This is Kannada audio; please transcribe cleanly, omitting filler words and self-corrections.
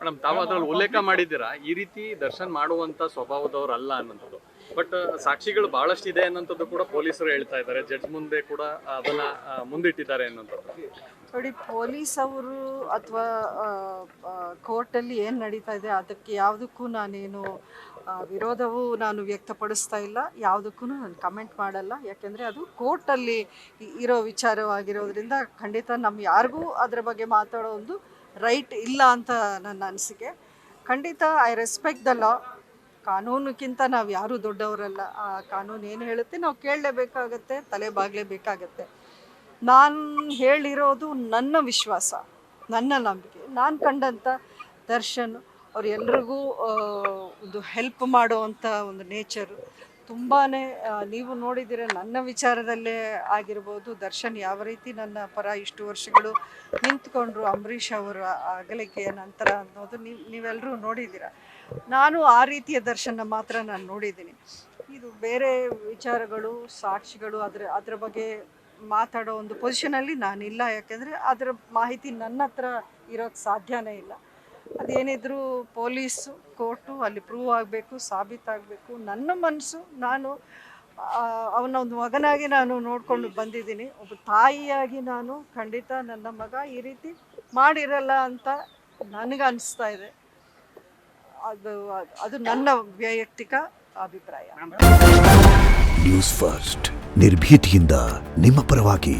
ಮೇಡಮ್, ತಾವು ಅದ್ರಲ್ಲಿ ಉಲ್ಲೇಖ ಮಾಡಿದ್ದೀರಾ ಈ ರೀತಿ ದರ್ಶನ್ ಮಾಡುವಂತ ಸ್ವಭಾವದವ್ರು ಅಲ್ಲ ಅನ್ನೋದು. ಬಟ್ ಸಾಕ್ಷಿಗಳು ಬಹಳಷ್ಟು ಇದೆ ಅನ್ನೋಂಥದ್ದು ಕೂಡ ಪೊಲೀಸರು ಹೇಳ್ತಾ ಇದ್ದಾರೆ. ಜಡ್ಜ್ ಮುಂದೆ ಕೂಡ ಅದನ್ನ ಮುಂದಿಟ್ಟಿದ್ದಾರೆ ಅನ್ನೋಂಥದ್ದು. ನೋಡಿ, ಪೊಲೀಸ್ ಅವರು ಅಥವಾ ಕೋರ್ಟಲ್ಲಿ ಏನು ನಡೀತಾ ಇದೆ ಅದಕ್ಕೆ ಯಾವುದಕ್ಕೂ ನಾನೇನು ವಿರೋಧವೂ ನಾನು ವ್ಯಕ್ತಪಡಿಸ್ತಾ ಇಲ್ಲ, ಯಾವುದಕ್ಕೂ ನಾನು ಕಮೆಂಟ್ ಮಾಡಲ್ಲ. ಯಾಕೆಂದರೆ ಅದು ಕೋರ್ಟಲ್ಲಿ ಇರೋ ವಿಚಾರವಾಗಿರೋದ್ರಿಂದ ಖಂಡಿತ ನಮ್ಮ ಯಾರಿಗೂ ಅದರ ಬಗ್ಗೆ ಮಾತಾಡೋ ಒಂದು ರೈಟ್ ಇಲ್ಲ ಅಂತ ನನ್ನ ಅನಿಸಿಕೆ. ಖಂಡಿತ ಐ ರೆಸ್ಪೆಕ್ಟ್ ದ ಲಾ. ಕಾನೂನಿಗಿಂತ ನಾವು ಯಾರೂ ದೊಡ್ಡವರಲ್ಲ. ಆ ಕಾನೂನು ಏನು ಹೇಳುತ್ತೆ ನಾವು ಕೇಳಲೇಬೇಕಾಗತ್ತೆ, ತಲೆ ಬಾಗಲೇಬೇಕಾಗತ್ತೆ. ನಾನು ಹೇಳಿರೋದು ನನ್ನ ವಿಶ್ವಾಸ, ನನ್ನ ನಂಬಿಕೆ. ನಾನು ಕಂಡಂಥ ದರ್ಶನ್ ಅವ್ರು ಎಲ್ರಿಗೂ ಒಂದು ಹೆಲ್ಪ್ ಮಾಡುವಂಥ ಒಂದು ನೇಚರು ತುಂಬಾ. ನೀವು ನೋಡಿದ್ದೀರ ನನ್ನ ವಿಚಾರದಲ್ಲೇ ಆಗಿರ್ಬೋದು, ದರ್ಶನ್ ಯಾವ ರೀತಿ ನನ್ನ ಪರ ಇಷ್ಟು ವರ್ಷಗಳು ನಿಂತ್ಕೊಂಡ್ರು ಅಂಬರೀಷ್ ಅವರ ಅಗಲಿಕೆಯ ನಂತರ ಅನ್ನೋದು ನೀವೆಲ್ಲರೂ ನೋಡಿದ್ದೀರ. ನಾನು ಆ ರೀತಿಯ ದರ್ಶನ ಮಾತ್ರ ನಾನು ನೋಡಿದ್ದೀನಿ. ಇದು ಬೇರೆ ವಿಚಾರಗಳು, ಸಾಕ್ಷಿಗಳು ಅದರ ಬಗ್ಗೆ ಮಾತಾಡೋ ಒಂದು ಪೊಸಿಷನಲ್ಲಿ ನಾನಿಲ್ಲ. ಯಾಕೆಂದರೆ ಅದರ ಮಾಹಿತಿ ನನ್ನ ಹತ್ರ ಇರೋಕ್ಕೆ ಸಾಧ್ಯನೇ ಇಲ್ಲ. ಅದೇನಿದ್ರು ಪೊಲೀಸು, ಕೋರ್ಟು ಅಲ್ಲಿ ಪ್ರೂವ್ ಆಗಬೇಕು, ಸಾಬೀತಾಗಬೇಕು. ನನ್ನ ಮನಸ್ಸು, ನಾನು ಅವನ ಒಂದು ಮಗನಾಗಿ ನಾನು ನೋಡಿಕೊಂಡು ಬಂದಿದ್ದೀನಿ. ಒಬ್ಬ ತಾಯಿಯಾಗಿ ನಾನು ಖಂಡಿತ ನನ್ನ ಮಗ ಈ ರೀತಿ ಮಾಡಿರಲ್ಲ ಅಂತ ನನಗೆ ಅನಿಸ್ತಾ ಇದೆ. ಅದು ನನ್ನ ವೈಯಕ್ತಿಕ ಅಭಿಪ್ರಾಯ. ನ್ಯೂಸ್ ಫಸ್ಟ್ ನಿರ್ಭೀತಿಯಿಂದ ನಿಮ್ಮ ಪರವಾಗಿ.